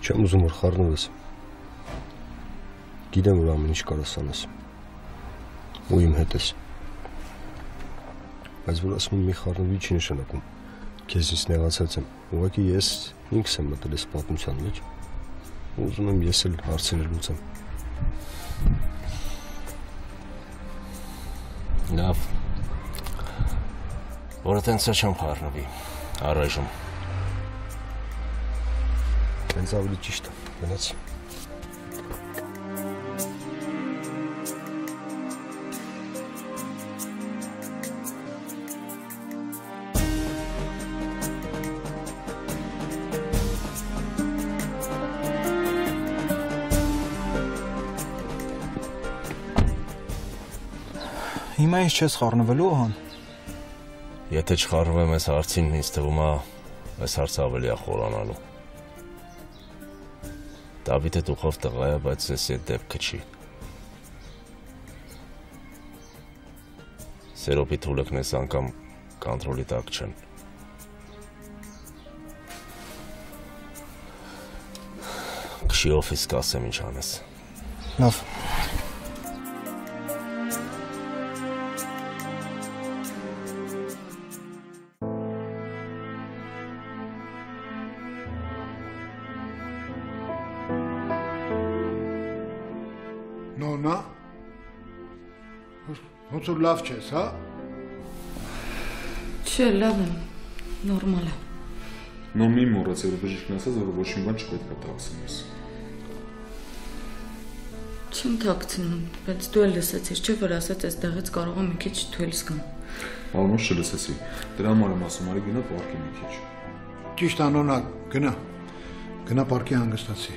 Չեմ ուզում որ խառնվես։ Գիտեմ որ ամեն ինչ կարաս անես։ Ու իմ հետ ես։ Բայց որ ասում եմ մի խառնվի չի նշանակում քեզից նեղացած եմ։ Ուղղակի ես ինքս եմ մտել այս պատմության մեջ։ Ուզում եմ ես էլ հարցեր լուծեմ։ Լավ։ Որը տենց չեմ խառնվի, առայժմ։ Հենց ավելի ճիշտ է, գնաց։ Հիմա ինչ չես խառնվելու, Օհան։ Եթե չխառնվեմ այս հարցին, ինձ թվում է այս հարցը ավելի է խորանալու։ Դավիթը տուխով տղա է, բայց ես այդ դեպքը չի։ Սերոպի թուլքն ես անգամ կոնտրոլի տակ չեն։ Քշի օֆիս կասեմ ինչ անես։ Լավ։ Նոնա, ոնց որ լավ չես, հա? Չէ, լավ եմ, նորմալ է։ Նո մի մոռացել բժիշկն ասաց, որ ոչ մի բան չպետք է թաքցնես։ Չեմ թաքցնում, բայց դու էլ լսեցիր, չէ՞ որ ասաց այստեղից կարող եմ մի քիչ թույլ զգամ։ Ալմոս չլսեցի։ Դրա համար եմ ասում, արի գնա պարկի մի քիչ։ Ճիշտ է, Նոնա, գնա պարկի հանգստացի։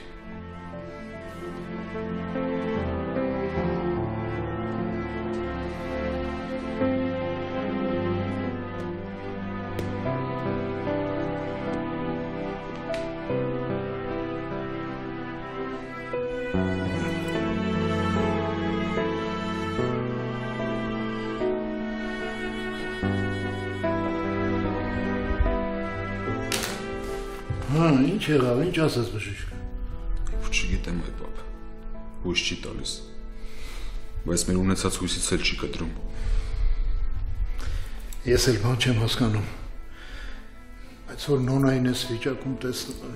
Ինչ եղավ, ինչ ասաց բժիշկը։ Չգիտեմ այ պապ, հույս չի տալիս, բայց մեր ունեցած հույսից էլ չի կտրում։ Ես էլ բան չեմ հասկանում, բայց որ Նոնային ես վիճակում տեսնում եմ։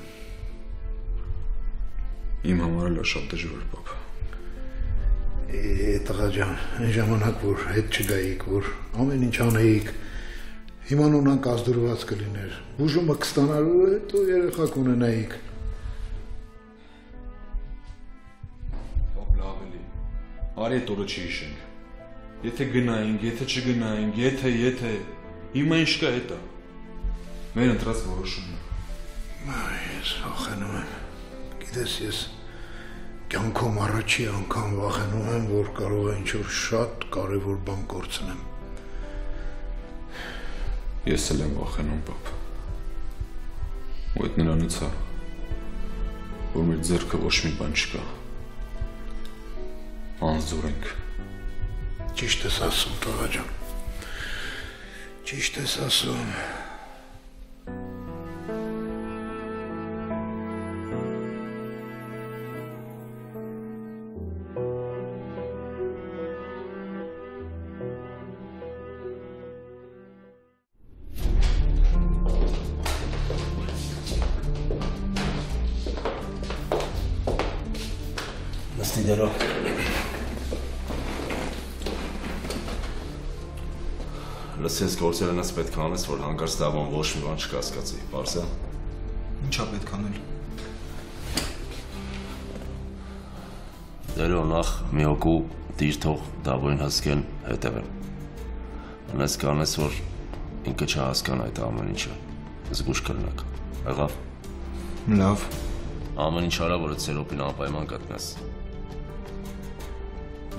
Իմ համար էլ է շատ դժվար պապ։ Տղա ջան, այն ժամանակ որ հետ չգայիք, որ ամեն ինչ անեիք, հիմա Նոնան կազդուրված կլիներ, բուժումը կստանալու հետո երեխա կունենայիք։ Պապ լավ էլի, արի այդ օրը չի հիշենք։ Եթե գնայինք, եթե չգնայինք, եթե, հիմա ինչ կա հետա։ Մեր ընտրած որոշումն է։ Ես վախենում եմ, գիտես ես կյանքում առաջի անգամ վախենում եմ, որ կարող է ինչ-որ շատ կարևոր բան կորցնեմ։ Ես էլ եմ վախենում, պապ։ Ու այդ նրանից է, որ մեր ձեռքը ոչ մի բան չկա։ Անզոր ենք։ Ճիշտ ես ասում, տղա ջան։ Ճիշտ ես ասում։ Դերո։ Լսես գործերնս պետք է անես, որ հանկարծ դավոն ոչ մի բան չկասկածի, պարզ է։ Ինչա պետք անել։ Դերո նախ մի հոգու դիրթող դավոյին հասկեն հետևեմ։ Անես կանես, որ ինքը չհասկանա այդ ամեն ինչը, զգուշ կլնակ, եղավ։ Լավ։ Ամեն ինչ արա, որ Սերոպին անպայման գտնես։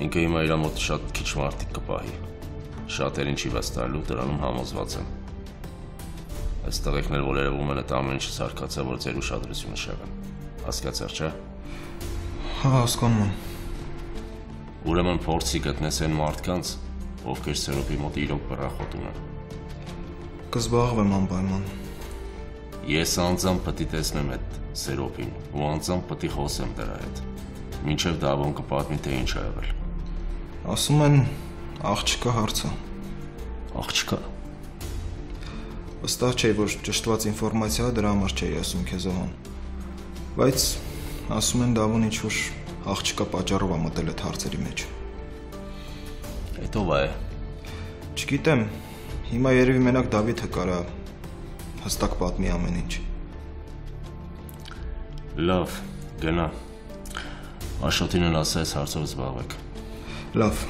Ինքը հիմա իր մոտ շատ քիչ մարդիկ կպահի, շատերին չի վստահելու, դրանում համոզված եմ։ Այս տղեկներ, որ երևում են այդ ամեն ինչը սարքացա, որ ձեր ուշադրությունը շեղեն, հասկացար, չէ՞։ Հա, հասկանում եմ։ Ուրեմն փորձի գտնես այն մարդկանց, ովքեր Սերոպի մոտ իրոք բռախոտ ունեն։ Կզբաղվեմ անպայման։ Ես անձամբ պետք է տեսնեմ այդ Սերոպին ու անձամբ պետք է խոսեմ դրա հետ։ Մինչև Դավոն կպատմի թե ինչ ա եղել։ Ասում են աղջկա հարցը։ Աղջկա։ Վստահ չէի, որ ճշտված ինֆորմացիա դրա համար չէի ասում քեզ ահան։ Բայց ասում են Դավոն ինչ-որ աղջկա պատճառով ա մտել այդ հարցերի մեջ։ Այդ ով է։ Չգիտեմ, հիմա երևի մենակ Դավիթը կարա հստակ պատմի ամեն ինչ։ Լավ, գնա։ Աշոտին էլ ասա այս հարցով զբաղվեք։ Լավ։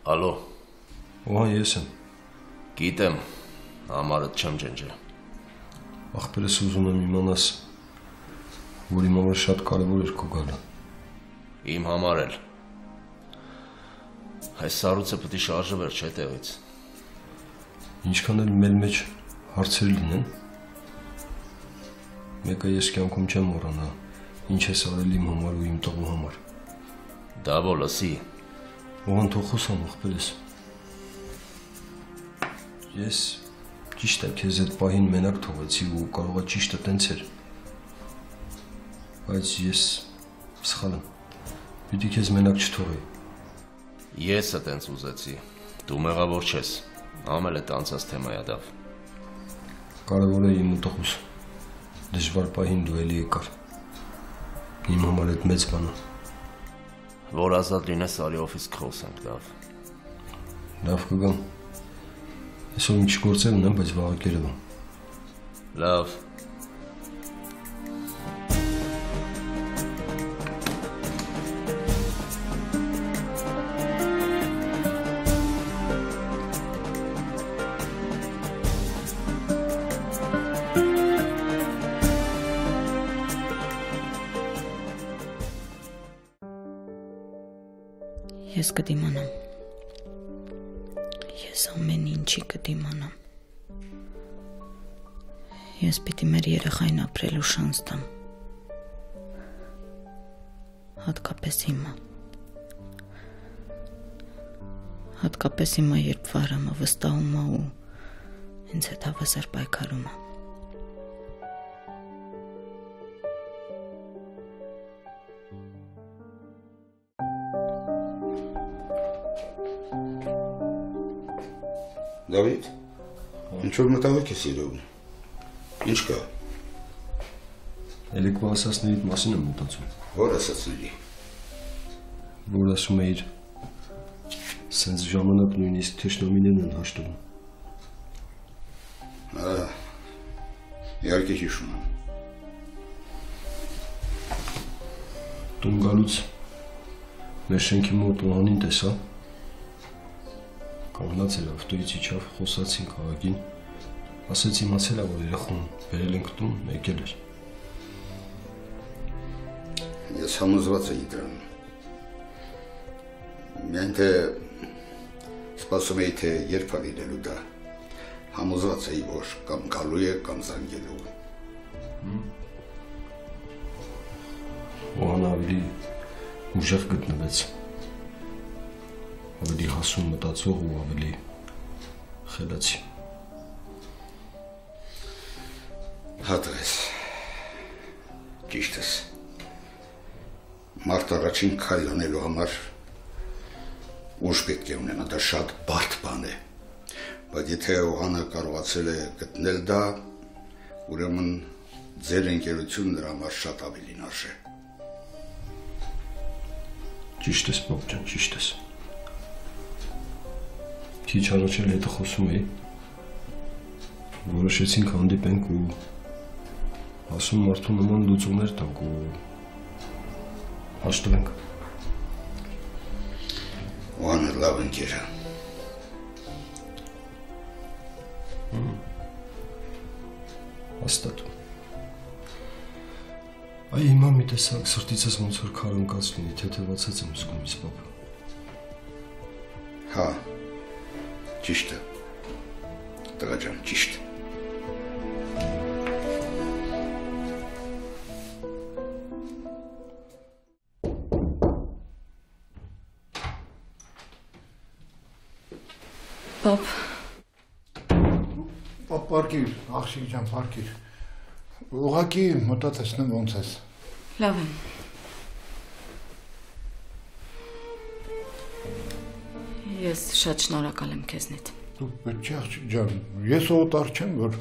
Ալո։ Ահա ես եմ։ Գիտեմ, համարդ չեմ ջնջել։ Ախպերս ուզում եմ իմանաս, որ իմ համար շատ կարևոր էր քո գալը։ Իմ համար էլ։ Այս սառույցը պետք է շարժվեր, չէ՞ տեղից։ Ինչքան էլ մեր մեջ հարցեր լինեն, մեկը ես կյանքում չեմ մոռանա, ինչ ես արել իմ համար ու իմ տղու համար։ Դավո, լսի։ Ողն թող խոսամ ախպերս։ Ես ճիշտ է քեզ այդ պահին մենակ թողեցի ու կարող է ճիշտը տենց էր։ Բայց ես սխալ եմ։ Պիտի քեզ մենակ չթողեի։ Ես տենց ուզեցի։ Դու մեղավոր չես։ Ամել է տանցած թեմայա Դավ։ Կարևոր է իմ ու տղուս։ Դժվար պահին դու էլի եկար։ Իմ համար այդ մեծ բան է։ Որ ազատ լինես արի օֆիս կխոսենք, Դավ։ Լավ կգամ։ Այսօր ինչ գործել ունեմ, բայց վաղը կերևա։ Լավ։ Ես կդիմանամ։ Ես ամեն ինչի կդիմանամ։ Ես պիտի մեր երեխային ապրելու շանս տամ։ Հատկապես հիմա։ Հատկապես հիմա, երբ Վարամը վստահում է ու ինձ հետ հավասար պայքարում է։ Դավիթ, ինչ-որ մտահոգ ես երևում։ Ինչ կա։ Էլեկվա ասացների մասին եմ մտածում։ Որ ասացների։ Որ ասում էիր, սենց ժամանակ նույնիսկ թշնամիներն են հաշտվում։ Իհարկե հիշում եմ։ Տուն գալուց մեր շենքի մոտ Օհանին տեսա։ Կանգնած էր ավտոյից իջավ, խոսացինք աղագին, ասեց իմացել է, որ երեխուն բերել ենք տուն, եկել էր։ Ես համոզված էի դրանում։ Միայն թե սպասում էի, թե երբ է լինելու դա, համոզված էի, որ կամ գալու է, կամ զանգելու։ Օհանը ավելի ուժեղ գտնվեց, ավելի հասուն մտածող ու ավելի խելացի։ Հատղես, ճիշտ ես։ Մարդ առաջին քայլ անելու համար ուժ պետք է ունենա, դա շատ բարդ բան է։ Բայց եթե Օհանը կարողացել է գտնել դա, ուրեմն ձեր ընկերությունն նրա համար շատ ավելին արժե։ Ճիշտ ես, պապ ջան, ճիշտ ես։ Քիչ առաջ էլ հետը խոսում էի։ Որոշեցինք հանդիպենք ու ասում մարդու նման լուծումներ տանք ու հաշտվենք։ Անը լավ ընկեր է։ Հաստատ։ Այ հիմա մի տեսակ սրտիցս ոնց որ քարընկած լինի, թեթևացած եմ զգում ինձ պապ։ Հա, ճիշտ է։ Տղա ջան, ճիշտ։ Պապ, Պարկիր, աղջիկ ջան, պարկիր։ Ուղղակի մտա տեսնեմ ոնց ես։ լավ եմ։ Ես շատ շնորհակալ եմ քեզնից։ Դու պետք է աղջիկ ջան, ես օտար չեմ, որ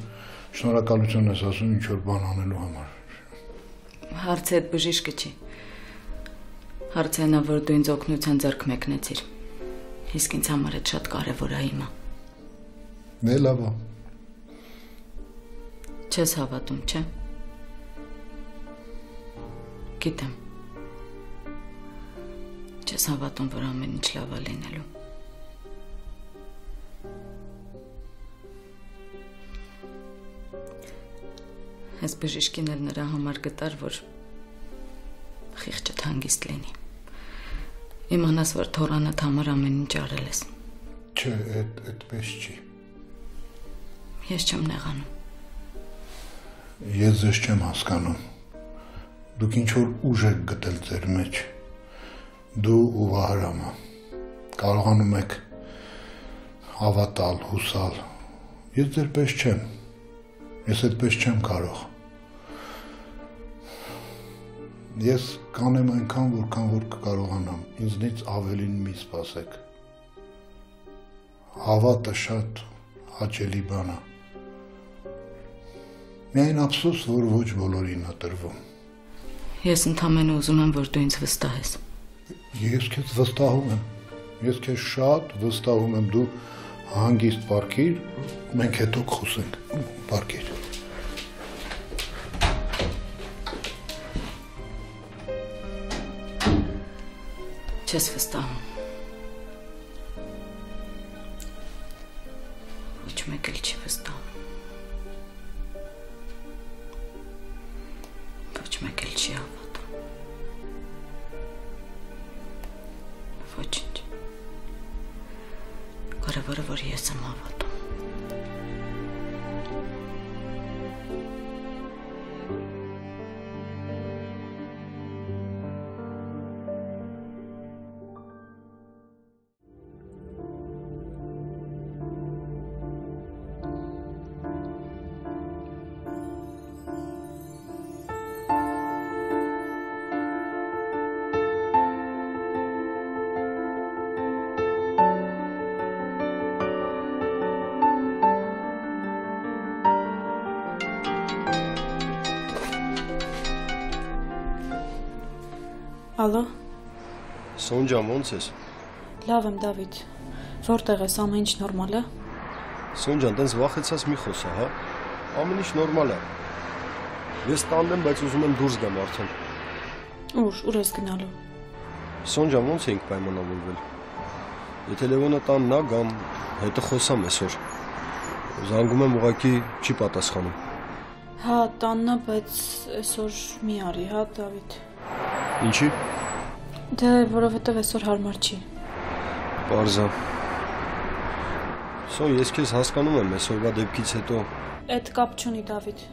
շնորհակալություն ես ասում ինչ որ բան անելու համար։ Հարցը այդ բժիշկը չի։ Հարցը նա, որ դու ինձ օգնության ձեռք մեկնեցիր։ Իսկ ինձ համար այդ շատ կարևոր է հիմա։ Դե լավ է։ Չես հավատում, չէ՞։ Գիտեմ։ Չես հավատում, որ ամեն ինչ լավ է լինելու։ Այս բժիշկին էլ նրա համար գտար, որ խիղճդ հանգիստ լինի։ Իմանաս, որ թորանդ համար ամեն ինչ արել ես։ Չէ, այդպես չի։ Ես չեմ նեղանում։ Ես ձեզ չեմ հասկանում։ Դուք ինչ որ ուժ եք գտել ձեր մեջ։ Դու ու Վահրամը կարողանում եք հավատալ, հուսալ։ Ես ձեր պես չեմ։ Ես այդպես չեմ կարող։ Ես կանեմ այնքան, որքան որ կկարողանամ։ Ինձնից ավելին մի սպասեք։ Հավատը շատ հաճելի բան է։ Միայն ափսոս, որ ոչ բոլորին է տրվում։ Ես ընդամենը ուզում եմ, որ դու ինձ վստահես։ Ես քեզ վստահում եմ։ Ես քեզ շատ վստահում եմ, դու հանգիստ պարկիր, մենք հետո խոսենք։ Պարկիր։ Չես վստահում։ Ոչ մեկ էլ չի վստահում։ Ոչ մեկ էլ չի հավատում։ Ոչինչ։ Կարևորը, որ ես եմ հավատում։ Ալո, Սոնջան, ոնց ես։ լավ եմ Դավիթ, որտեղ ես, ամեն ինչ նորմալ է։ Սոնջան, տենց վախեցած մի խոսա, հա։ Ամեն ինչ նորմալ է։ Ես տանն եմ, բայց ուզում եմ դուրս գամ արդեն։ Ուր ես գնալու։ Սոնջան, ոնց էինք պայմանավորվել։ Եթե Լևոնը տանն է, գամ, հետը խոսամ այսօր։ Զանգում եմ, ուղղակի չի պատասխանում։ Հա, տանն է, բայց այսօր մի արի, հա, Դավիթ։ Ինչի։ Դե, որովհետև այսօր հարմար չի։ Պարզա։ Սոն, ես քեզ հասկանում եմ, այսօրվա դեպքից հետո։ Այդ կապ չունի, Դավիթ։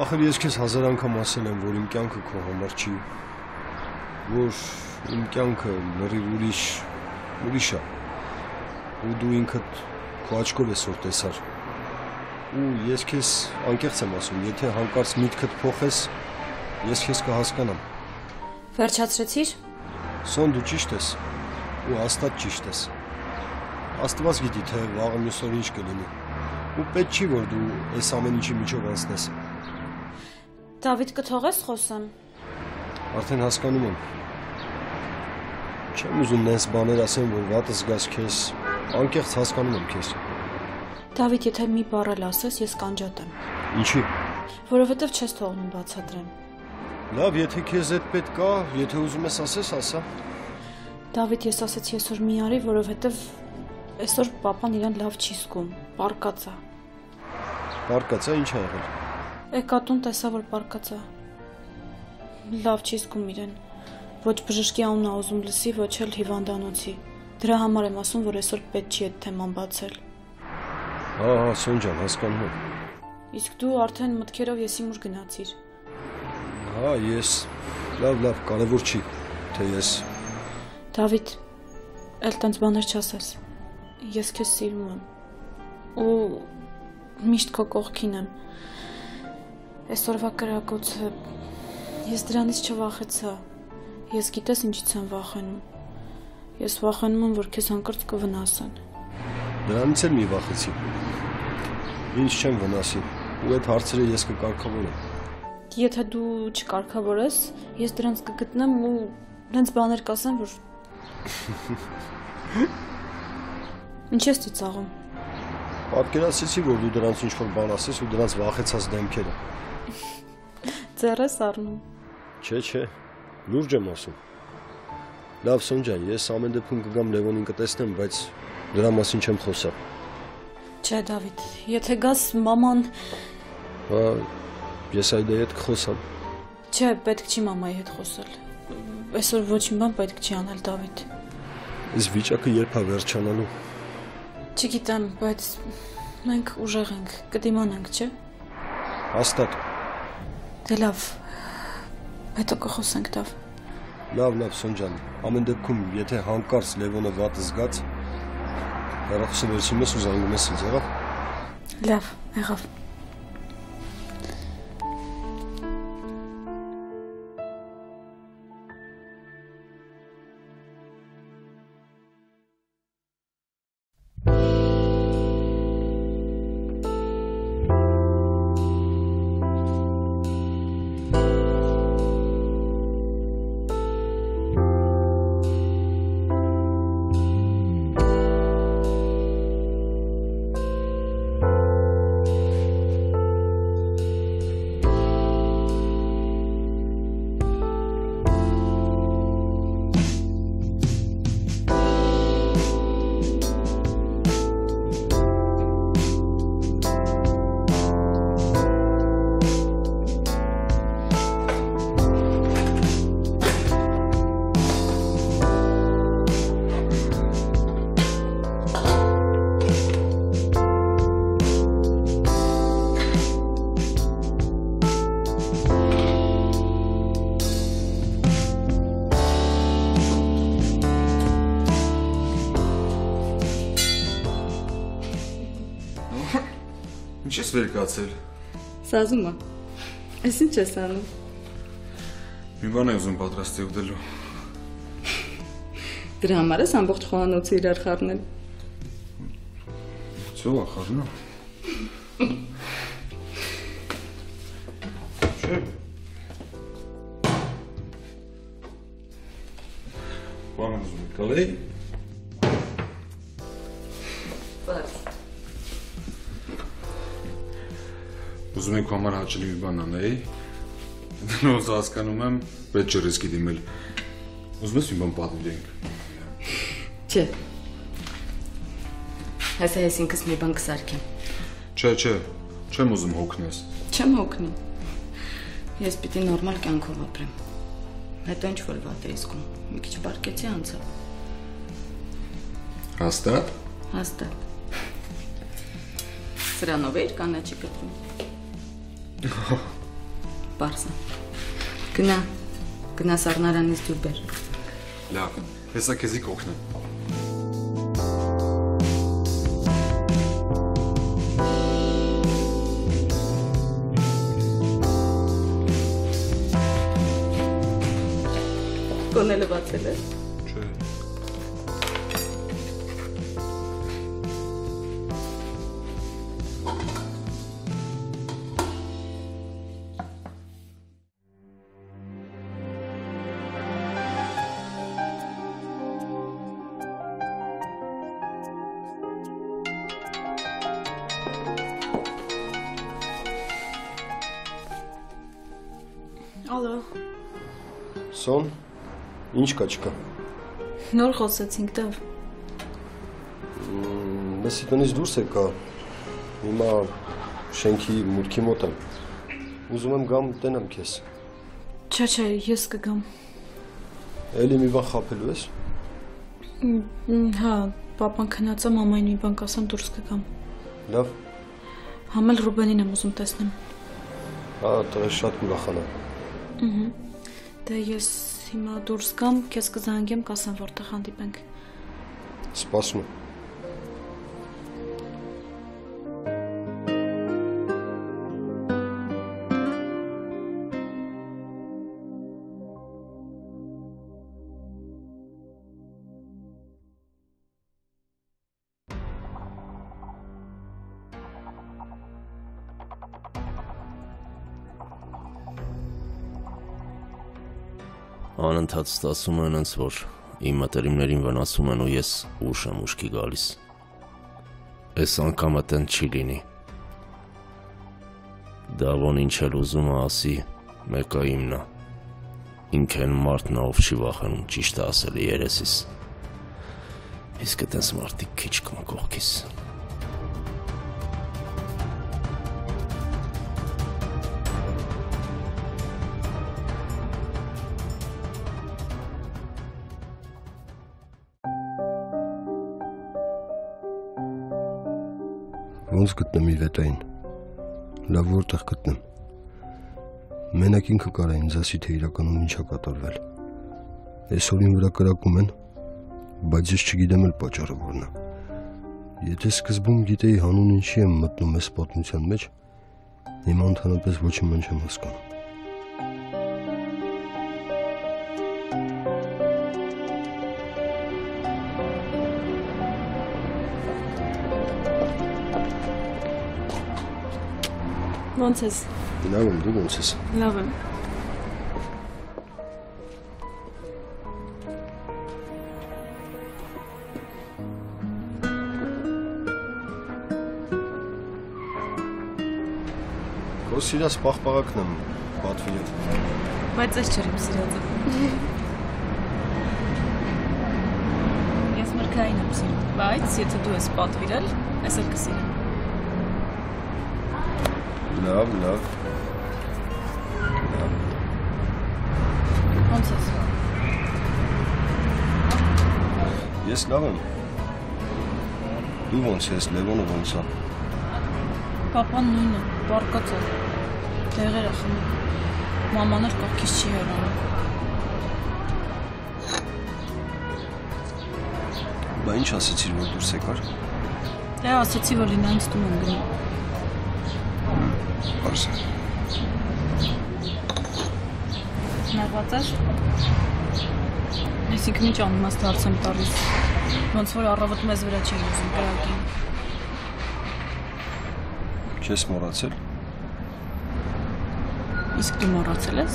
Ախր ես քեզ հազար անգամ ասել եմ, որ իմ կյանքը քո համար չի, որ իմ կյանքը լրիվ ուրիշ է, ու դու ինքդ քո աչքով ես որ տեսար, ու ես քեզ անկեղծ եմ ասում, եթե հանկարծ միտքդ փոխես, ես քեզ կհասկանամ։ Վերջացրեցիր։ Սոն, դու ճիշտ ես, ու հաստատ ճիշտ ես։ Աստված գիտի, թե վաղը մյուս օր ինչ կլինի, ու պետք չի, որ դու այս ամեն ինչի միջով անցնես։ Դավիթ, կթողես խոսեմ։ Արդեն հասկանում եմ։ Չեմ ուզում նենց բաներ ասեմ, որ վատը զգաս քեզ, Անկեղծ հասկանում եմ քեզ։ Դավիթ, եթե մի բառ էլ ասես, ես կանջատեմ։ Ինչի՞։ Որովհետև չես թողնում բացատրեմ։ Լավ, եթե քեզ այդ պետք է, եթե ուզում ես ասես, ասա։ Դավիթ, ես ասեցի այսօր մի արի, որովհետև այսօր պապան իրան լավ չի զգում, պարկած է։ Պարկած է, ինչ ա եղել։ Էկատուն տեսա, որ պարկած է։ Լավ չի զգում իրեն։ Ոչ բժշկի անունն ա ուզում լսի, ոչ էլ հիվանդանոցի։ Դրա համար եմ ասում, որ այսօր պետք չի այդ թեման բացել։ Հա, Սոնջան, հասկանում եմ։ Իսկ դու արդեն մտքերով եսի մուր գնացիր։ Հա, ես լավ, կարևոր չի, թե ես։ Դավիթ, էլ տենց բաներ չասես։ Ես քեզ սիրում եմ։ Ու միշտ քո կողքին եմ։ Այսօրվա կրակոցը ես դրանից չվախեցա։ Ես գիտես ինչից եմ վախենում։ Ես վախենում եմ, որ քեզ հանկարծ կվնասեն։ Դրանից էլ մի վախեցի։ Ինչ չեմ վնասի, ու այդ հարցերը ես կկարգավորեմ։ Եթե դու չկարգավորես, ես դրանց կգտնեմ ու դրանց բաներ կասեմ, որ Ինչ ես ծիծաղում։ Պատկերացրեցի, որ դու դրանց ինչ-որ բան ասես ու դրանց վախեցած դեմքերը։ Ձեռ ես առնում։ Չէ, լուրջ եմ ասում։ Լավ, Սոնջան, ես ամեն դեպքում կգամ Լևոնին կտեսնեմ, բայց դրա մասին չեմ խոսա։ Չէ, Դավիթ, եթե գաս մաման… Հա, ես այդայի հետ կխոսամ։ Չէ, պետք չի մամայի հետ խոսել։ Այսօր ոչ մի բան պետք չի անել, Դավիթ։ Այս վիճակը երբ է վերջանալու։ Չգիտեմ, բայց մենք ուժեղ ենք, կդիմանանք, չէ։ Հաստատ։ Դե լավ, հետո կխոսենք, Դավ։ Լավ, Սոնջան, ամեն դեպքում, եթե հանկարծ Լևոնը վատը զգաց, հեռախոսը վերցնում ես ու զանգում ես ինձ, եղավ։ Լավ, եղավ։ Ինչ ես վերկացել։ Սազում է։ Այս ինչ ես անում։ Մի բան է ուզում պատրաստի ուտելու։ Դրա համար ես ամբողջ խոհանոցը իրար խառնել։ Ծո խառնա։ Չէ։ Բանը ուզում եք գալի։ Բայց Ուզում եք համար հաճելի մի բան անեի։ Դրանով հասկանում եմ, պետք չէ ռիսկի դիմել։ Ուզում ես մի բան պատմենք։ Չէ։ Հեսա ես ինքս մի բան կսարքեմ։ Չէ, չեմ ուզում հոգնես։ Չեմ հոգնի։ Ես պիտի նորմալ կյանքով ապրեմ։ Հետո ինչ որ վատ է իսկում։ Մի քիչ բարկեցի անցավ։ Հաստատ։ Հաստատ։ Սրանով էր կանաչի կտրում։ Պարսա։ Գնա սառնարանից դուր բեր։ Լավ, հեսա քեզի կօգնեմ։ Կոնելը բացել է։ Չէ։ Ալո, Սոն, ինչ կա չկա։ նոր խոսեցինք դավ։ Մեսի տնից դուրս եկա, հիմա շենքի մուտքի մոտ եմ։ Ուզում եմ գամ տենեմ քեզ։ Չէ, ես կգամ։ Էլի մի բան խաբելու ես։ Հա, պապան քնած է, մամային մի բան կասեմ դուրս կգամ։ Լավ։ Համել Ռուբենին եմ ուզում տեսնեմ։ Հա, տղես շատ կուրախանա։ Դե ես հիմա դուրս գամ, քեզ կզանգեմ, կասեմ որտեղ հանդիպենք։ Սպասում եմ։ Անընդհատ ստացվում են ինձ, որ իմ մտերիմներին վնասում են ու ես ուշ եմ ուշքի գալիս։ Այս անգամը տեն չի լինի։ Դավոն ինչ էլ ուզում է ասի, մեկը իմն է։ Ինքը այն մարդն է, ով չի վախենում ճիշտը ասել երեսիս։ Իսկ այդպես մարդիկ քիչ կան կողքիս։ Ոնց գտնեմ Իվետային, լավ որտեղ գտնեմ։ Մենակ ինքը կարա ինձ ասի, թե իրականում ինչ է կատարվել։ Այսօր իմ վրա կրակում են, բայց ես չգիտեմ էլ պատճառը որն է։ Եթե սկզբում գիտեի հանուն ինչի եմ մտնում այս պատմության մեջ, հիմա ընդհանրապես ոչ մի բան չեմ հասկանում։ Ոնց ես։ Լավ եմ, դու ոնց ես։ Լավ եմ։ Քո սիրած պաղպաղակն եմ պատվիրել։ Բայց ես չեմ սիրածը։ Ես մրգային եմ սիրում, բայց եթե դու ես պատվիրել, ես էլ կսիրեմ։ Լավ։ Ոնց ես։ Ես լավ եմ։ Դու ոնց ես, Լևոնը ոնց է։ Պապան նույնն է, բարկած է։ Դեղեր է խմում։ Մաման էլ կողքից չի հեռանում։ Բա ինչ ասեցիր, որ դուրս եկար։ Դե ասեցի, որ լինա ինձ տուն եմ գնում։ Պարզ է։ Նարված ես։ Այսինքն ինչ անիմաստ հարց եմ տալիս։ Ոնց որ առավոտ մեզ վրա չի ուզում կրակին։ Չես մոռացել։ Իսկ դու մոռացել ես։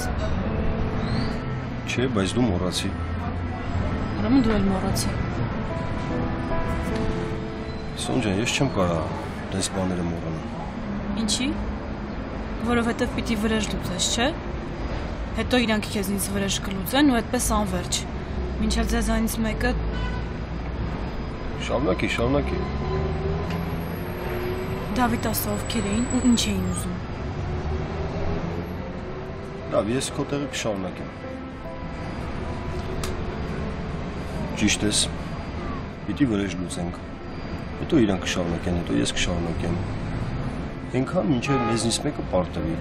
Չէ, բայց դու մոռացի։ Ուրեմն դու էլ մոռացի։ Սոն ջան, ես չեմ կարա դες բաները մոռանալ։ Ինչի։ Որովհետև պիտի վրեժ լուծես, չէ։ Հետո իրանք քեզնից վրեժ կլուծեն ու այդպես անվերջ։ Մինչև ձեզանից մեկը Շարունակի։ Դավիթ ասա ովքեր էին ու ինչ էին ուզում։ Լավ, ես քո տեղը կշարունակեմ։ Ճիշտ ես։ Պիտի վրեժ լուծենք։ Հետո իրանք կշարունակեն, հետո ես կշարունակեմ։ Այնքան մինչև մեզնից մեկը պարտվի։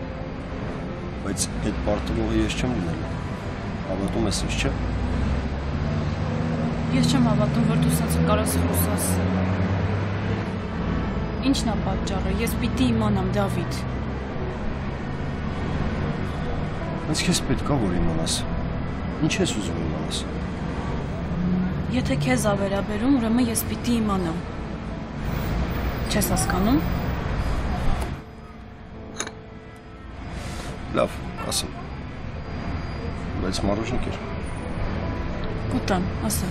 Բայց այդ պարտվողը ես չեմ լինելու։ Հավատում ես ինձ, չէ՞։ Ես չեմ հավատում, որ դու սենց կարաս խոսաս։ Ինչն է պատճառը, ես պիտի իմանամ, Դավիթ։ Բայց քեզ պետք է որ իմանաս։ Ինչ ես ուզում իմանաս։ Եթե քեզ ա վերաբերում, ուրեմն ես պիտի իմանամ։ Չես հասկանում։ Լավ, ասեմ։ Բայց մարոժնիկ էր։ Կուտան, ասա։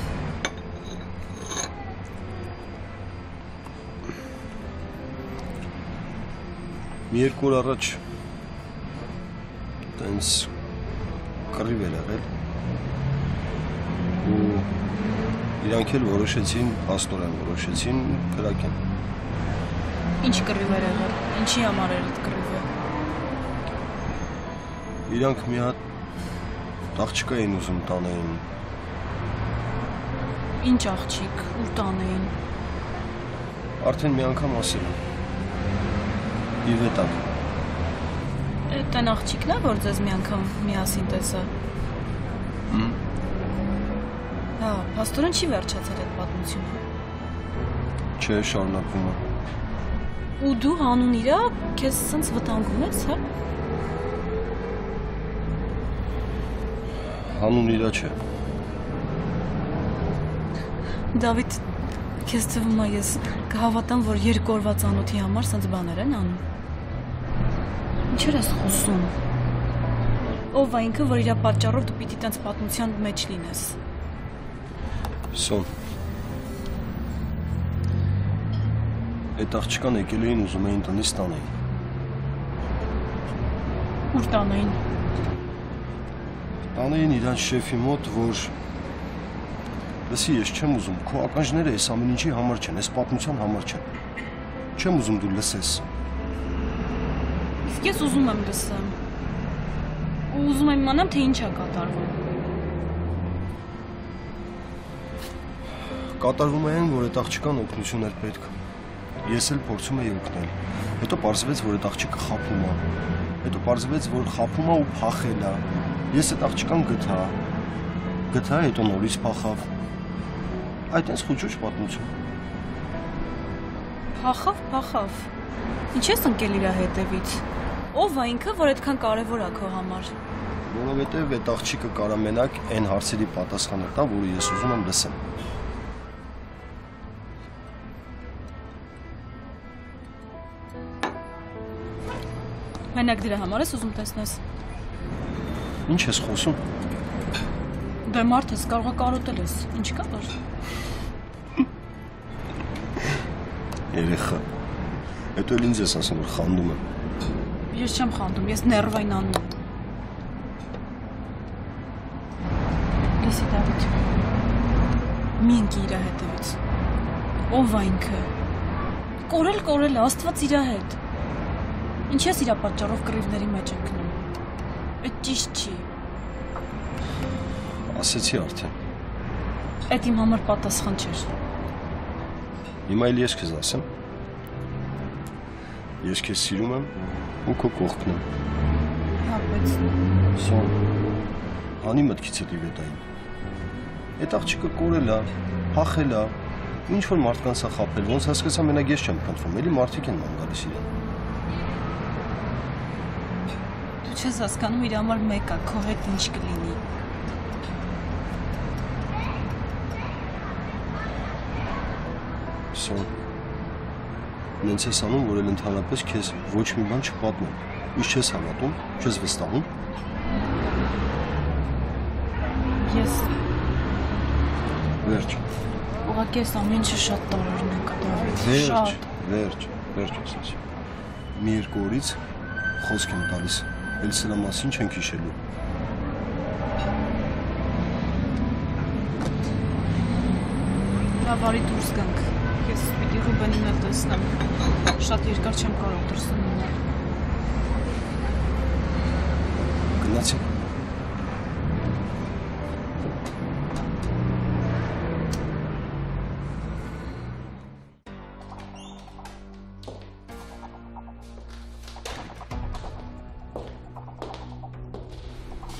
Մի երկու օր առաջ տենց կռիվ էր եղել։ Ու իրանք էլ որոշեցին, աստորեն որոշեցին կրակեն։ Ինչ կռիվ էր եղել, ինչի համար էր այդ կռիվը։ Իրանք մի հատ աղջկա էին ուզում տանեին։ Ինչ աղջիկ, ուր տանեին։ Արդեն մի անգամ ասել եմ։ Իվետակ։ Այդ այն աղջիկն է, որ ձեզ մի անգամ միասին տեսա։ Հա, փաստորեն չի վերջացել այդ պատմությունը։ Չէ, շարունակվում է։ Ու դու հանուն իրա քեզ սենց վտանգում ես, հա։ Հանուն իրա չէ։ Դավիթ, քեզ թվում է ես կհավատամ, որ երկու օրվա ծանոթի համար սենց բաներ են անում։ Ինչեր ես խոսում։ Ով է ինքը, որ իրա պատճառով դու պիտի տենց պատմության մեջ լինես։ Սոն։ Այդ աղջկան եկել էին ուզում էին տնից տանեին։ Ուր տանեին։ Տանեին իրանց շեֆի մոտ, որ լսի, ես չեմ ուզում, քո ականջները այս ամեն ինչի համար չեն, այս պատմության համար չեն։ Չեմ ուզում դու լսես։ Իսկ ես ուզում եմ լսեմ։ Ու ուզում եմ իմանամ, թե ինչ է կատարվում։ Կատարվում է այն, որ այդ աղջկան օգնություն էր պետք։ Ես էլ փորձում եի օգնել։ Հետո պարզվեց, որ այդ աղջիկը խաբում է։ Հետո պարզվեց, որ խաբում է ու փախել է։ Ես այդ աղջկան գտա, հետո նորից փախավ։ Այդ այնց խուճուճ պատմություն։ Փախավ։ Ինչ ես ընկել իրա հետևից։ Ով է ինքը, որ այդքան կարևոր է քո համար։ Որովհետև այդ աղջիկը կարա մենակ այն հարցերի պատասխանը տա, որը ես ուզում եմ լսեմ։ Մենակ դրա համար ես ուզում տեսնես։ Ինչ ես խոսում։ Դե մարդ ես, կարող է կարոտել ես, ինչ կա որ։ Երեխա։ Հետո էլ ինձ ես ասում, որ խանդում եմ։ Ես չեմ խանդում, ես ներվային անում եմ։ Լսի Դավիթ, մի ընկի իրա հետևից։ Ով է ինքը։ Կորել, Աստված իրա հետ։ Ինչ ես իրա պատճառով կռիվների մեջ ընկնում։ Այդ ճիշտ չի։ Ասեցի արդեն։ Այդ իմ համար պատասխան չէր։ Հիմա էլ ես քեզ ասեմ։ Ես քեզ սիրում եմ ու քո կողքն եմ։ Հա, բայց Սոն, անի մտքից էլի վետային։ Այդ աղջիկը կորել է, փախել է, ինչ որ մարդկանց է խաբել, ոնց հասկացա մենակ ես չեմ փնտրում, էլի մարդիկ են ման գալիս իրեն։ Դու չես հասկանում իր համար մեկ է, քո հետ ինչ կլինի։ Սոն, նենց ես անում, որ էլ ընդհանրապես քեզ ոչ մի բան չպատմեմ։ Ինչ չես հավատում, չես վստահում։ Ես Վերջ։ ուղղակի ես ամեն ինչը շատ տարօրինակ կատարվեց։ Շատ։ Վերջ ասեցի։ Մի երկու օրից խոսք եմ տալիս, էլ սրա մասին չենք հիշելու։ Լավ, արի դուրս գանք։ Ես պիտի Ռուբենին էլ տեսնեմ։ Շատ երկար չեմ կարող դրսում մնալ։ Գնացինք։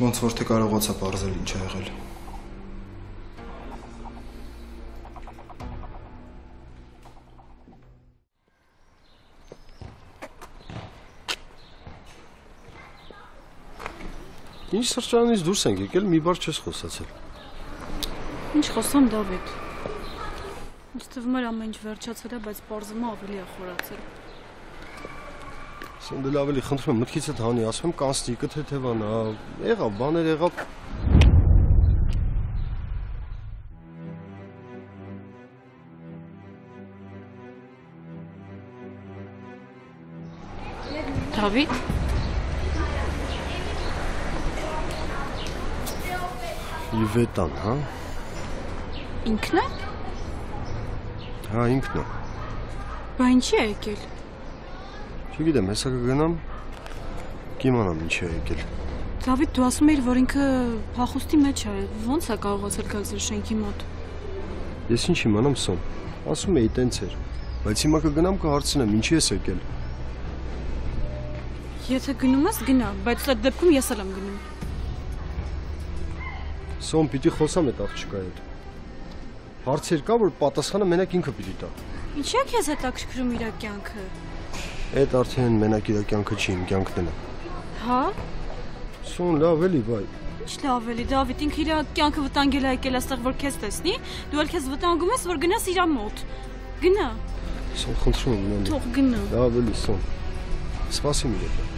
Ոնց որ թե կարողացա պարզել ինչ ա եղել։ Ինչ սրճարանից դուրս ենք եկել, մի բար չես խոսացել։ Ինչ խոսամ, Դավիթ։ Ինձ թվում էր ամեն ինչ վերջացել է, բայց պարզումը ավելի է խորացել։ Սոնդել ավելի խնդրում եմ, մտքիցդ հանի, ասում եմ կանցնի, կթեթևանա, եղավ, բաներ եղավ։ Դավիթ։ Իվետան, հա։ Ինքն է։ Հա, ինքն է։ Բա ինչի է եկել։ Չգիտեմ, հեսա կգնամ, կիմանամ ինչի է եկել։ Դավիթ, դու ասում էիր, որ ինքը փախուստի մեջ է, ո՞նց է կարողացել գալ ձեր շենքի մոտ։ Ես ինչ իմանամ, Սոն, ասում էի տենց էր, բայց հիմա կգնամ կհարցնեմ, ինչի ես եկել։ Եթե գնում ես, գնա, բայց այդ դեպքում ես էլ եմ գնում։ Սոն, պիտի խոսամ այդ աղջկայի հետ։ Հարցեր կա, որ պատասխանը մենակ ինքը պիտի տա։ Ինչի՞ է քեզ հետաքրքրում իր կյանքը։ Այդ արդեն մենակ իր կյանքը չի, իմ կյանքն է։ Հա։ Սոն, լավ էլի, բայ։ Ինչ լավ էլի, Դավիթ, ինքը իր կյանքը վտանգել է եկել այստեղ, որ քեզ տեսնի, դու էլ քեզ վտանգում ես, որ գնաս իր մոտ։ Գնա։ Սոն, խնդրում եմ, նայ։ Թող գնա։ Լավ էլի, Սոն։ Սպասի մի րոպե։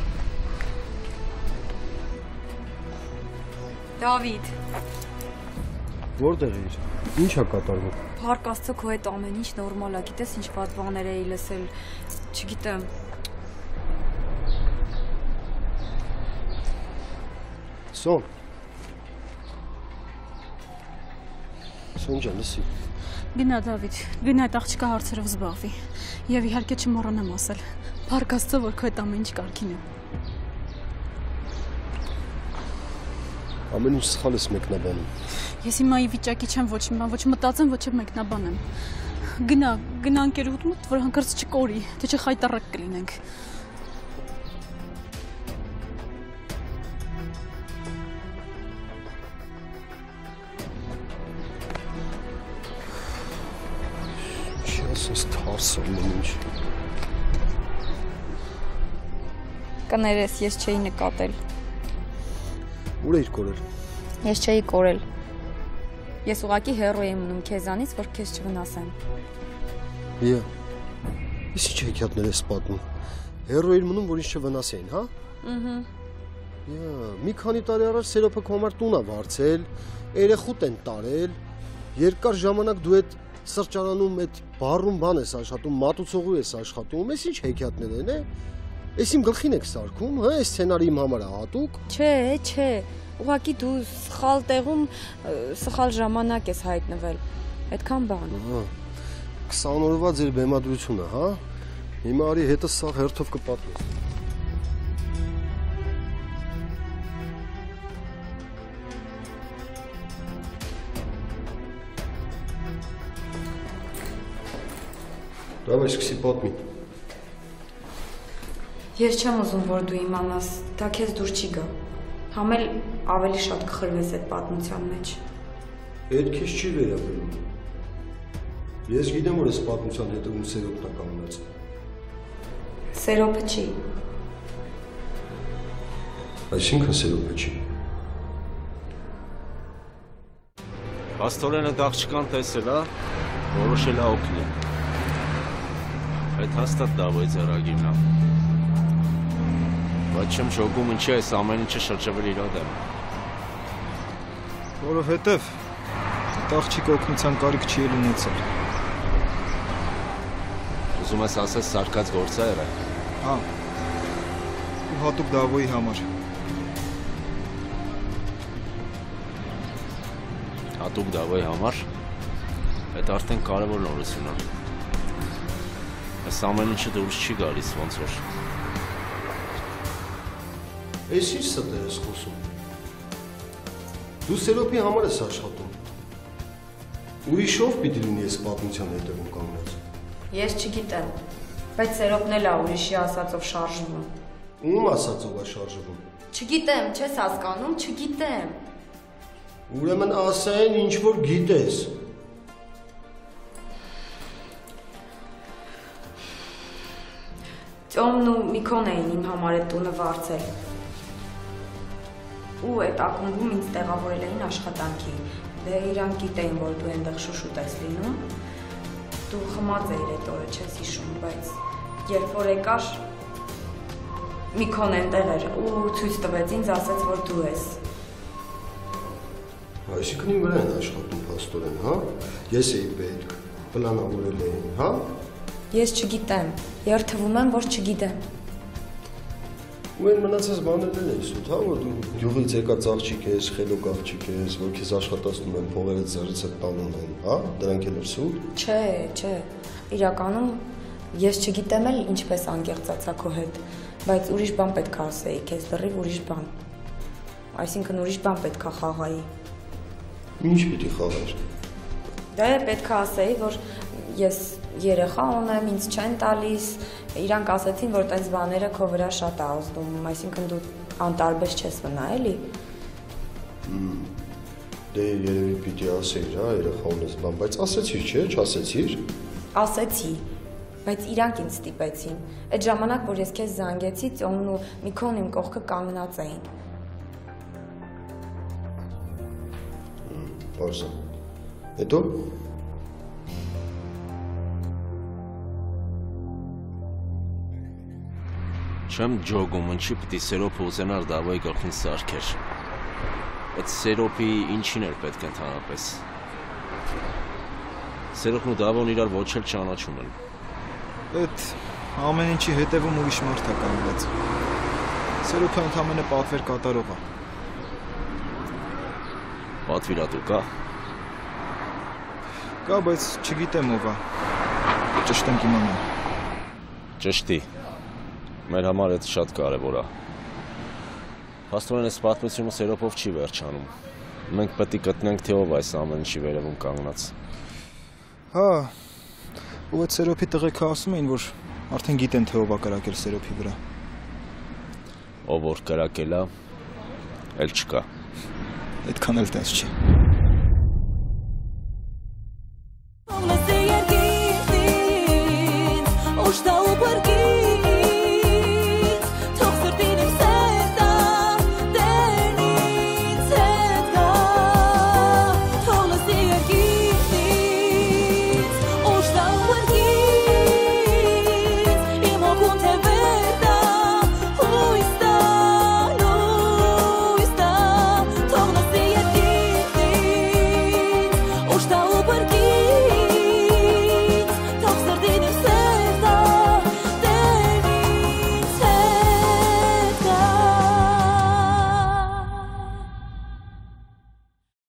Դավիթ, Որտեղ էիր։ Ինչ է կատարվում։ Փառք Աստծո, քո հետ ամեն ինչ նորմալ է, գիտես ինչ վատ բաներ էի լսել, չգիտեմ։ Սոն։ Սոն ջան, լսի։ Գնա, Դավիթ, գնա այդ աղջկա հարցերով զբաղվի։ Եվ իհարկե չմոռանամ ասել։ Փառք Աստծո, որ քո հետ ամեն ինչ կարգին է։ Ամեն ինչ սխալ ես մեկնաբանում։ Ես հիմա ի վիճակի չեմ ոչ մի բան, ոչ մտածեմ, ոչ էլ մեկնաբանեմ։ Գնա ընկերուհուդ մոտ, որ հանկարծ չկորի, թե չէ խայտառակ կլինենք։ Չի ասես թարսը ամեն ինչ։ Կներես, ես չէի նկատել։ Ուր էիր կորել։ Ես չէի կորել։ Ես ուղղակի հեռու եմ մնում քեզանից, որ քեզ չվնասեմ։ Իա։ Իսկ ինչ հեքիաթներ ես պատմում։ Հեռու էիր մնում, որ ինչ չվնասեին, հա։ Ահա։ Իա, մի քանի տարի առաջ Սերոփը քո համար տուն է վարձել, երեխուտ են տարել, երկար ժամանակ դու այդ սրճարանում այդ բառում բան ես աշխատում, մատուցողու ես աշխատում, ես ինչ հեքիաթներ են, Էս իմ գլխին եք սարքում, հա, այս սցենարի իմ համար է հատուկ։ Չէ, ուղղակի դու սխալ տեղում, սխալ ժամանակ ես հայտնվել։ Այդքան բան։ 20 օրվա ձեր բեմադրությունը, հա։ Հիմա արի հետը սաղ հերթով կպատմես։ Դավայ սկսի պատմի։ Ես չեմ ուզում, որ դու իմանաս, դա քեզ դուր չի գա։ Համ էլ ավելի շատ կխրվես այդ պատմության մեջ։ Այդ քեզ չի վերաբերում։ Ես գիտեմ, որ այս պատմության հետևում Սերոփն է կանգնած։ Սերոփը չի։ Այսինքն Սերոփը չի։ Աստորենը դաղջկան տեսել, հա, որոշել է օգնել։ Այդ հաստատ Դավոյի ձեռագիրն է։ Բայց չեմ շոգում ինչի այս ամեն ինչը շրջվել իր դեմ։ Որովհետև աղջիկ օգնության կարիք չի ունեցել։ Ուզում ես ասես սարկած գործ է եղել։ Հա։ Ու հատուկ Դավոյի համար։ Հատուկ Դավոյի համար։ Այդ արդեն կարևոր նորություն է։ Այս ամեն ինչը դուրս չի գալիս ոնց որ։ Այս ինչ ստեր ես խոսում։ Դու Սերոփի համար ես աշխատում։ Ուրիշով պիտի լինի այս պատմության հետևում կանգնած։ Ես չգիտեմ, բայց Սերոփն էլ է ուրիշի ասածով շարժվում։ Ում ասածով է շարժվում։ Չգիտեմ, չես հասկանում, չգիտեմ։ Ուրեմն ասեն ինչ որ գիտես։ Տոմն ու Միքոն էին իմ համար այդ տունը վարձել։ Ու այդ ակումբում ինձ տեղավորել էին աշխատանքի։ Դե իրանք գիտեին, որ դու այնտեղ շուշուտ ես լինում։ Դու խմած էիր այդ օրը, չես հիշում, բայց երբ որ եկար Միքոն այնտեղ էր ու ցույց տվեց ինձ, ասաց, որ դու ես։ Այսինքն իմ վրա են աշխատում փաստորեն, հա։ Ես էի պետք, պլանավորել էին, հա։ Ես չգիտեմ, երթվում եմ, որ չգիտեմ։ Ու այն մնացած բաներն են սուտ, հա, որ դու գյուղից եկած աղջիկ ես, խելոք աղջիկ ես, որ քեզ աշխատացնում են, փողերը ձեռից տանում են, հա, դրանք էլ սուտ։ Չէ, իրականում ես չգիտեմ էլ ինչպես անկեղծացա քո հետ, բայց ուրիշ բան պետք է ասեի, քեզ լրիվ ուրիշ բան։ Այսինքն ուրիշ բան պետք է խաղայի։ Ինչ պիտի խաղար։ Դե պետք է ասեի, որ ես երեխա ունեմ, ինձ չեն տալիս, իրանք ասեցին, որ տենց բաները քո վրա շատ է ազդում, այսինքն դու անտարբեր չես մնա, էլի։ Դե երևի պիտի ասեիր, հա, երեխա ունես բան, բայց ասեցիր, չէ, չասեցիր։ Ասեցի, բայց իրանք ինձ ստիպեցին։ Այդ ժամանակ, որ ես քեզ զանգեցի, Ծոմն ու Միքոն իմ կողքը կանգնած էին։ Պարզա։ Հետո։ Չեմ ջոգում, ինչի պիտի Սերոպը ուզենար Դավոյի գլխին սարքեր։ Այդ Սերոպի ինչին էր պետք ընդհանրապես։ Սերոպն ու Դավոն իրար ոչ էլ ճանաչում են։ Այդ ամեն ինչի հետևում ուրիշ մարդ է կանգնած։ Սերոպը ընդամենը պատվեր կատարող է։ Պատվիրատու կա։ Կա, բայց չգիտեմ ով է։ Ճշտեմ կիմանամ։ Ճշտի։ Մեր համար այդ շատ կարևոր է։ Փաստորեն այս պատմությունը Սերոպով չի վերջանում։ Մենք պետք է գտնենք, թե ով այս ամեն ինչի վերևում կանգնած։ Հա, ու այդ Սերոպի տղեկը ասում էին, որ արդեն գիտեն, թե ով է կրակել Սերոպի վրա։ Ով որ կրակել է, էլ չկա։ Այդքան էլ տես չի։